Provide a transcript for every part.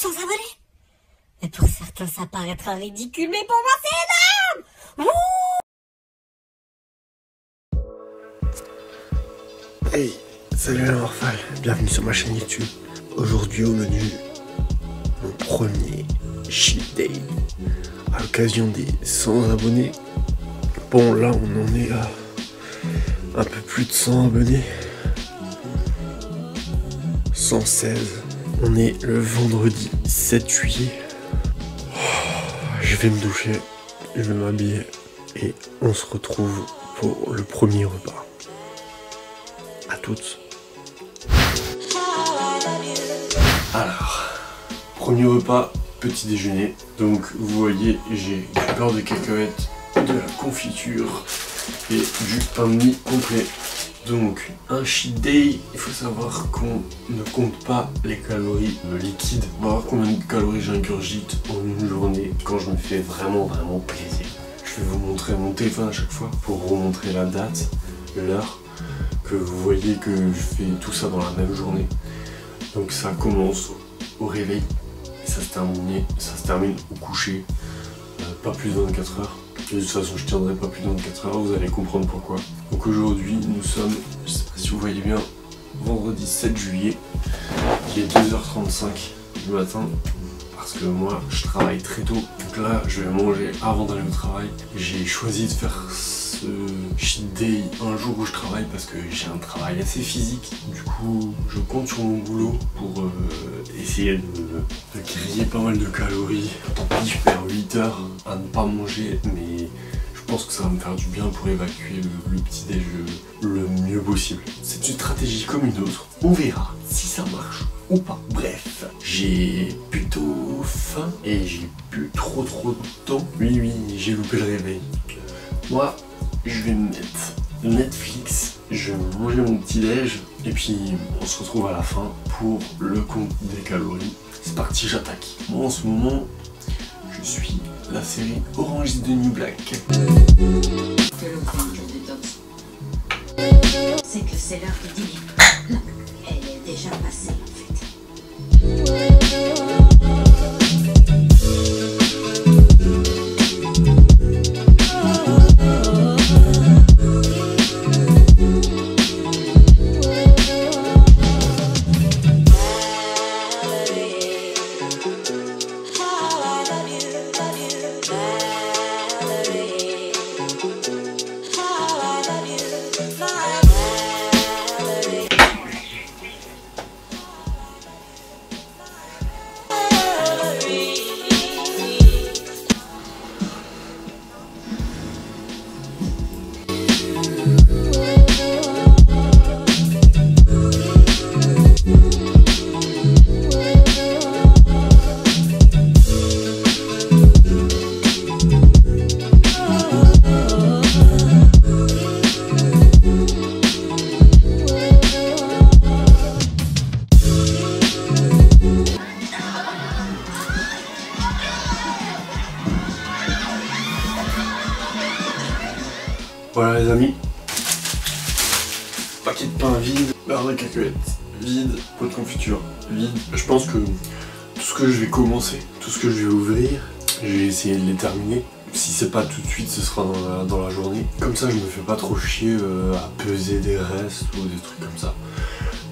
100 abonnés. Et pour certains, ça paraîtra ridicule, mais pour moi, c'est énorme. Hey, salut la Morphale, bienvenue sur ma chaîne YouTube. Aujourd'hui au menu, mon premier cheat day à l'occasion des 100 abonnés. Bon, là on en est à un peu plus de 100 abonnés. 116. On est le vendredi 7 juillet. Je vais me doucher, je vais m'habiller et on se retrouve pour le premier repas. À toutes. Alors, premier repas, petit déjeuner. Donc vous voyez, j'ai du beurre de cacahuète, de la confiture et du pain de mie complet. Donc un cheat day, il faut savoir qu'on ne compte pas les calories liquides. On va voir combien de calories j'ingurgite en une journée quand je me fais vraiment plaisir. Je vais vous montrer mon téléphone à chaque fois pour vous montrer la date, l'heure, que vous voyez que je fais tout ça dans la même journée. Donc ça commence au réveil et ça se termine au coucher, pas plus de 24 heures. Et de toute façon je tiendrai pas plus de 24 heures, vous allez comprendre pourquoi. Donc aujourd'hui nous sommes, je sais pas si vous voyez bien, vendredi 7 juillet, il est 2h35 du matin. Parce que moi je travaille très tôt, donc là je vais manger avant d'aller au travail. J'ai choisi de faire ce cheat day un jour où je travaille parce que j'ai un travail assez physique. Du coup je compte sur mon boulot pour essayer de griller pas mal de calories. Tant pis, je perds 8 heures à ne pas manger, mais je pense que ça va me faire du bien pour évacuer le petit déj le mieux possible. C'est une stratégie comme une autre, on verra si ça marche ou pas. Bref, j'ai plutôt faim et j'ai plus trop de temps. Oui, j'ai loupé le réveil. Moi, je vais me mettre Netflix, je vais manger mon petit déj et puis on se retrouve à la fin pour le compte des calories. C'est parti, j'attaque. Moi en ce moment, je suis la série Orange is the New Black. C'est que c'est l'heure du dîner. Non, elle est déjà passée en fait. Voilà les amis, paquet de pain vide, beurre de cacahuète vide, pot de confiture vide. Je pense que tout ce que je vais commencer, tout ce que je vais ouvrir, je vais essayer de les terminer. Si c'est pas tout de suite, ce sera dans la journée. Comme ça je me fais pas trop chier à peser des restes ou des trucs comme ça.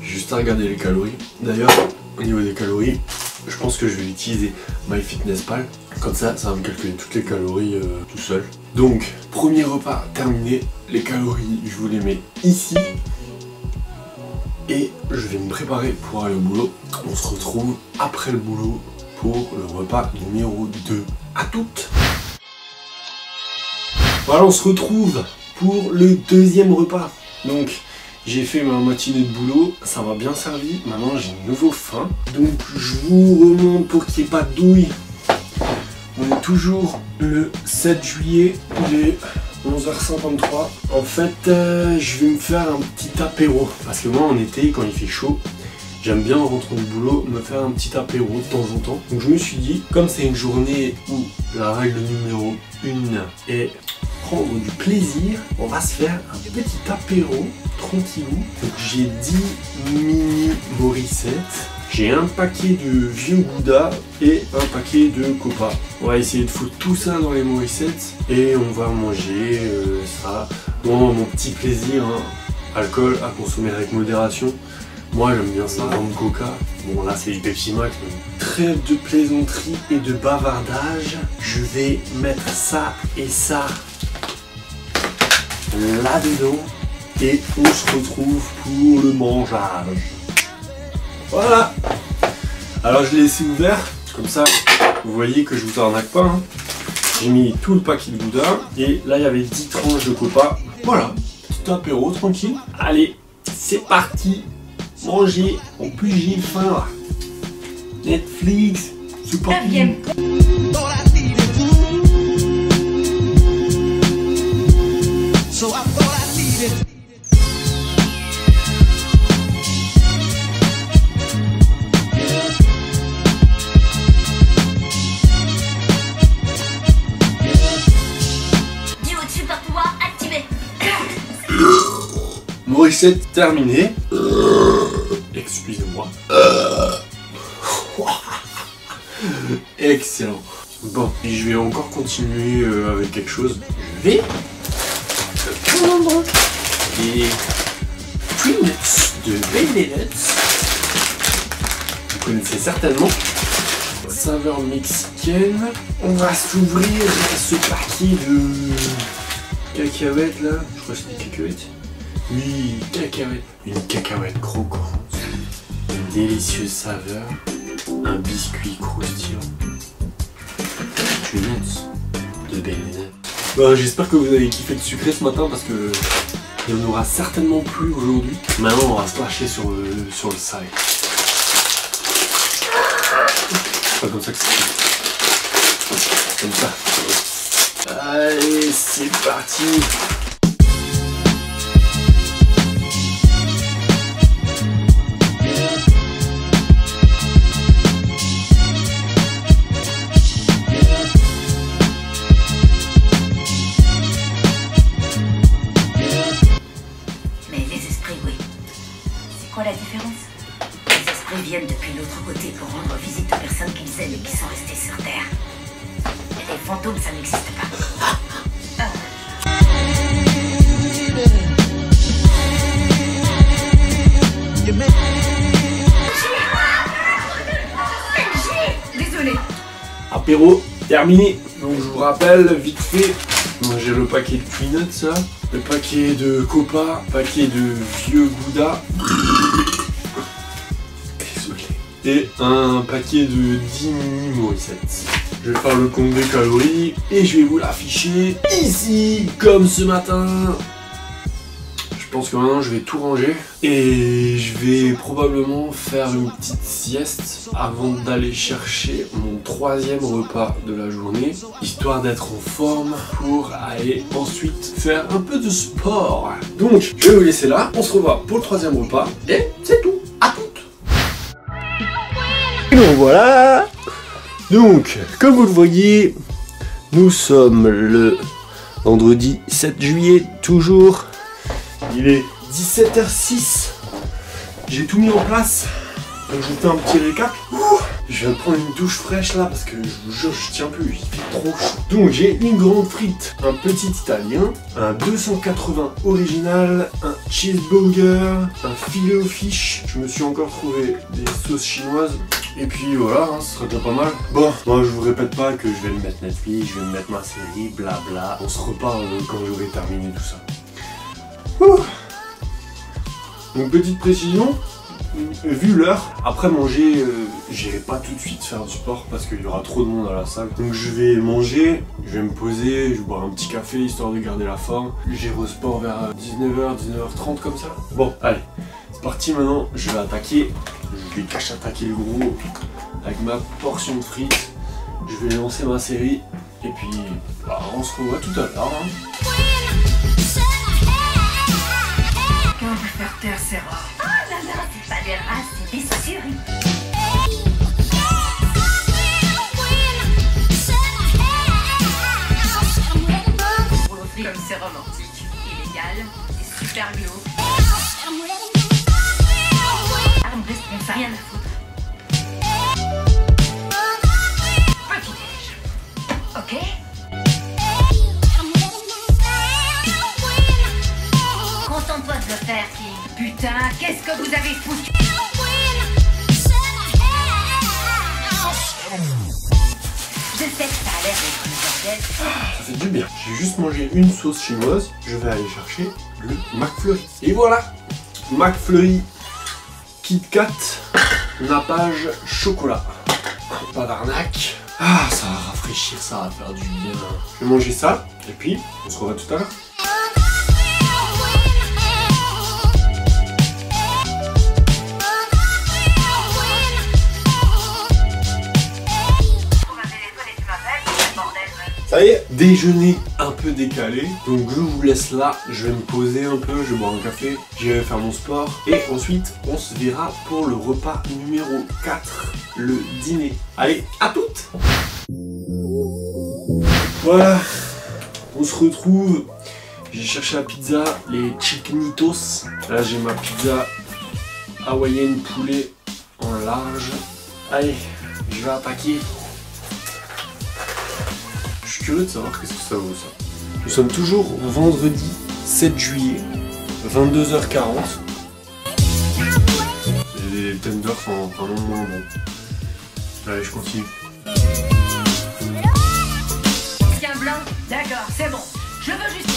J'ai juste à regarder les calories. D'ailleurs, au niveau des calories, je pense que je vais utiliser MyFitnessPal. Comme ça va me calculer toutes les calories tout seul. Donc, premier repas terminé. Les calories, je vous les mets ici. Et je vais me préparer pour aller au boulot. On se retrouve après le boulot pour le repas numéro 2. À toutes! Voilà, on se retrouve pour le deuxième repas. Donc, j'ai fait ma matinée de boulot, ça m'a bien servi. Maintenant, j'ai de nouveau faim. Donc, je vous remonte pour qu'il n'y ait pas de douille. On est toujours le 7 juillet, il est 11h53. En fait, je vais me faire un petit apéro. Parce que moi, en été, quand il fait chaud, j'aime bien en rentrant du boulot me faire un petit apéro de temps en temps. Donc je me suis dit, comme c'est une journée où la règle numéro 1 est prendre du plaisir, on va se faire un petit apéro tranquillou. Donc j'ai 10 mini Morissette J'ai un paquet de vieux Gouda et un paquet de Copa. On va essayer de foutre tout ça dans les Morissettes et on va manger ça. Bon, mon petit plaisir, hein. Alcool à consommer avec modération. Moi j'aime bien ça, comme Coca. Bon là c'est du Pepsi Max. Mais... Trêve de plaisanterie et de bavardage. Je vais mettre ça et ça là-dedans. Et on se retrouve pour le mangeage. Voilà. Alors je l'ai laissé ouvert. Comme ça, vous voyez que je vous arnaque pas. Hein. J'ai mis tout le paquet de Gouda. Et là il y avait 10 tranches de Copa. Voilà. Petit apéro tranquille. Allez, c'est parti. Manger, en plus j'ai faim là. Netflix, super. Duo de super pouvoir activé. Morissette terminée. Excusez-moi. Excellent. Bon, et je vais encore continuer avec quelque chose. Je vais prendre des peanuts de Baby Nuts. Vous connaissez certainement. Saveur mexicaine. On va s'ouvrir ce paquet de cacahuètes là. Je crois que c'est des cacahuètes. Oui, cacahuète. Une cacahuète croquante. Une délicieuse saveur. Un biscuit croustillant. Nuts de Baby Nuts. J'espère que vous avez kiffé le sucré ce matin parce que il n'y en aura certainement plus aujourd'hui. Maintenant, on va se lâcher sur le sale. C'est pas comme ça que c'est. Comme ça. Allez, c'est parti. La différence. Les esprits viennent depuis l'autre côté pour rendre visite aux personnes qu'ils aiment et qui sont restées sur Terre. Et les fantômes, ça n'existe pas. Désolé. Apéro terminé. Donc je vous rappelle vite fait. J'ai le paquet de peanuts là, le paquet de Copa, paquet de vieux Gouda. Désolé. Et un paquet de 10 mini Morissettes. Je vais faire le compte des calories et je vais vous l'afficher ici, comme ce matin. Je pense que maintenant je vais tout ranger et je vais probablement faire une petite sieste avant d'aller chercher mon 3e repas de la journée, histoire d'être en forme pour aller ensuite faire un peu de sport. Donc je vais vous laisser là, on se revoit pour le 3e repas et c'est tout, à toutes. Et donc voilà. Donc comme vous le voyez, nous sommes le vendredi 7 juillet toujours. Il est 17h06. J'ai tout mis en place. Donc je vous fais un petit récap. Je viens de prendre une douche fraîche là parce que je vous jure je tiens plus, il fait trop chaud. Donc j'ai une grande frite, un petit italien, un 280 original, un cheeseburger, un filet aux fiches. Je me suis encore trouvé des sauces chinoises. Et puis voilà, hein, ce serait déjà pas mal. Bon, moi je vous répète pas que je vais me mettre Netflix, je vais me mettre ma série, blabla. On se reparle quand j'aurai terminé tout ça. Donc petite précision, vu l'heure, après manger, j'irai pas tout de suite faire du sport parce qu'il y aura trop de monde à la salle. Donc je vais manger, je vais me poser, je vais boire un petit café histoire de garder la forme. J'irai au sport vers 19h, 19h30 comme ça. Bon, allez, c'est parti maintenant, je vais attaquer. Je vais cache attaquer le gros avec ma portion de frites. Je vais lancer ma série et puis bah, on se revoit tout à l'heure. Hein. Quand vous faire taire, c'est rare. Oh là là, c'est pas des races, c'est des suris. Comme c'est romantique, illégal, c'est super glauque. Ah, on fait rien à foutre. le faire, King. Putain, qu'est-ce que vous avez foutu? Je sais que ça a l'air d'être le bordel. Ça fait du bien. J'ai juste mangé une sauce chinoise. Je vais aller chercher le McFlurry. Et voilà, McFlurry Kit Kat nappage chocolat. Pas d'arnaque. Ah, ça va rafraîchir, ça va faire du bien. Je vais manger ça et puis on se revoit tout à l'heure. Ça y est, déjeuner un peu décalé, donc je vous laisse là, je vais me poser un peu, je vais boire un café, j'irai faire mon sport et ensuite on se verra pour le repas numéro 4, le dîner. Allez, à toutes! Voilà, on se retrouve, j'ai cherché la pizza, les chickenitos, là j'ai ma pizza hawaïenne poulet en large. Allez, je vais attaquer. Je suis curieux de savoir qu'est-ce que ça vaut ça. Nous sommes toujours vendredi 7 juillet, 22h40. Les tenders sont vraiment moins bons. Allez, je continue. Tiens blanc, d'accord, c'est bon. Je veux juste...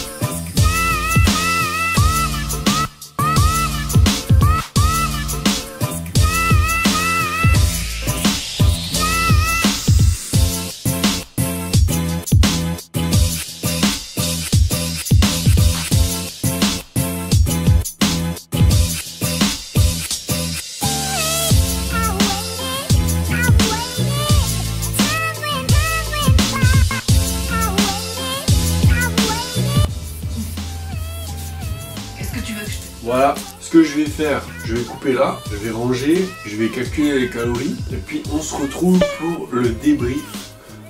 Voilà, ce que je vais faire, je vais couper là, je vais ranger, je vais calculer les calories, et puis on se retrouve pour le débrief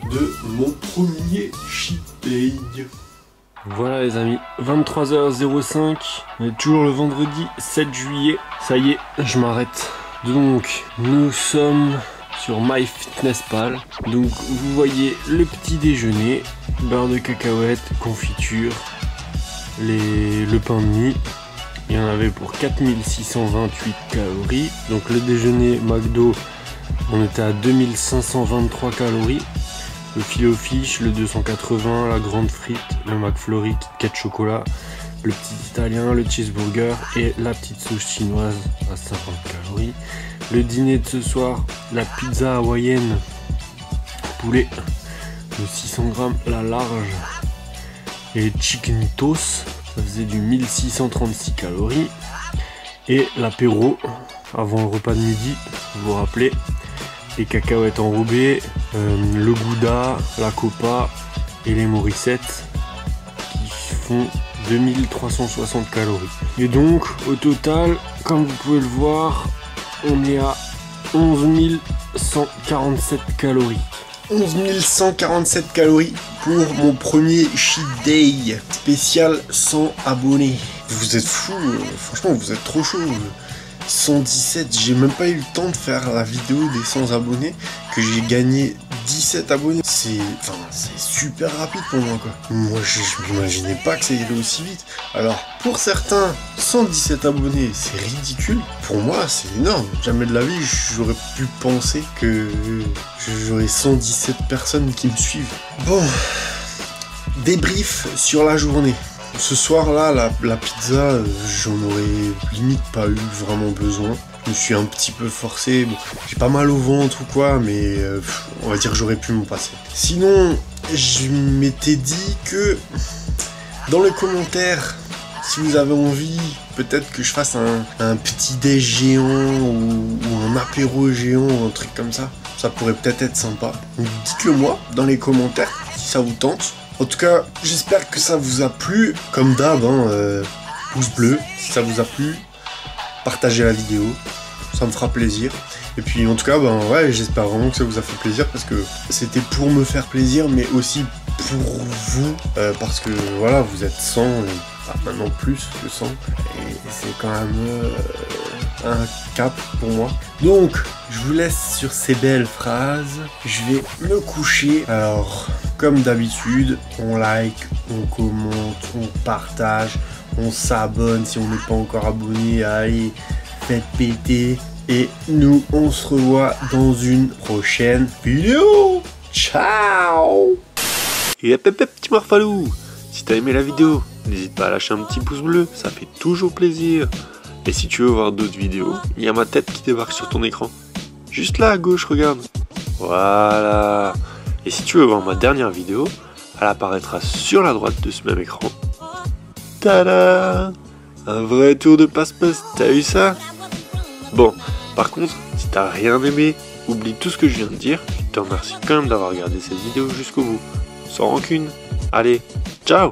de mon premier cheat day. Voilà les amis, 23h05, on est toujours le vendredi 7 juillet, ça y est, je m'arrête. Donc, nous sommes sur MyFitnessPal, donc vous voyez le petit déjeuner, beurre de cacahuètes, confiture, le pain de mie. Il y en avait pour 4628 calories. Donc le déjeuner McDo, on était à 2523 calories. Le filet aux fiches, le 280, la grande frite, le McFlurry, Kit Kat chocolat, le petit italien, le cheeseburger et la petite sauce chinoise à 50 calories. Le dîner de ce soir, la pizza hawaïenne poulet de 600 grammes, la large et les chickenitos. Ça faisait du 1636 calories. Et l'apéro, avant le repas de midi, vous vous rappelez, les cacahuètes enrobées, le gouda, la copa et les morissettes qui font 2360 calories. Et donc, au total, comme vous pouvez le voir, on est à 11 147 calories. 11 147 calories pour mon premier cheat day spécial 100 abonnés. Vous êtes fous, franchement vous êtes trop chaud. 117, j'ai même pas eu le temps de faire la vidéo des 100 abonnés que j'ai gagné 17 abonnés. C'est super rapide pour moi quoi. Moi je m'imaginais pas que ça irait aussi vite. Alors pour certains 117 abonnés c'est ridicule. Pour moi c'est énorme. Jamais de la vie j'aurais pu penser que j'aurais 117 personnes qui me suivent. Bon, débrief sur la journée. Ce soir-là, la pizza, j'en aurais limite pas eu vraiment besoin. Je me suis un petit peu forcé. Bon, j'ai pas mal au ventre ou quoi, mais on va dire que j'aurais pu m'en passer. Sinon, je m'étais dit que dans les commentaires, si vous avez envie, peut-être que je fasse un petit déj géant ou un apéro géant ou un truc comme ça. Ça pourrait peut-être être sympa. Donc dites-le moi dans les commentaires si ça vous tente. En tout cas, j'espère que ça vous a plu. Comme d'hab, pouce bleu si ça vous a plu. Partagez la vidéo, ça me fera plaisir. Et puis en tout cas, ouais, j'espère vraiment que ça vous a fait plaisir parce que c'était pour me faire plaisir, mais aussi pour vous, parce que voilà, vous êtes 100, maintenant plus que 100, et c'est quand même un cap pour moi. Donc, je vous laisse sur ces belles phrases. Je vais me coucher. Alors, comme d'habitude, on like, on commente, on partage, on s'abonne si on n'est pas encore abonné. Allez, faites péter. Et nous, on se revoit dans une prochaine vidéo. Ciao. Et hop, petit morphalou, si t'as aimé la vidéo, n'hésite pas à lâcher un petit pouce bleu, ça fait toujours plaisir. Et si tu veux voir d'autres vidéos, il y a ma tête qui débarque sur ton écran. Juste là à gauche, regarde. Voilà. Et si tu veux voir ma dernière vidéo, elle apparaîtra sur la droite de ce même écran. Tada! Un vrai tour de passe-passe, t'as eu ça? Bon, par contre, si t'as rien aimé, oublie tout ce que je viens de dire, je te remercie quand même d'avoir regardé cette vidéo jusqu'au bout. Sans rancune. Allez,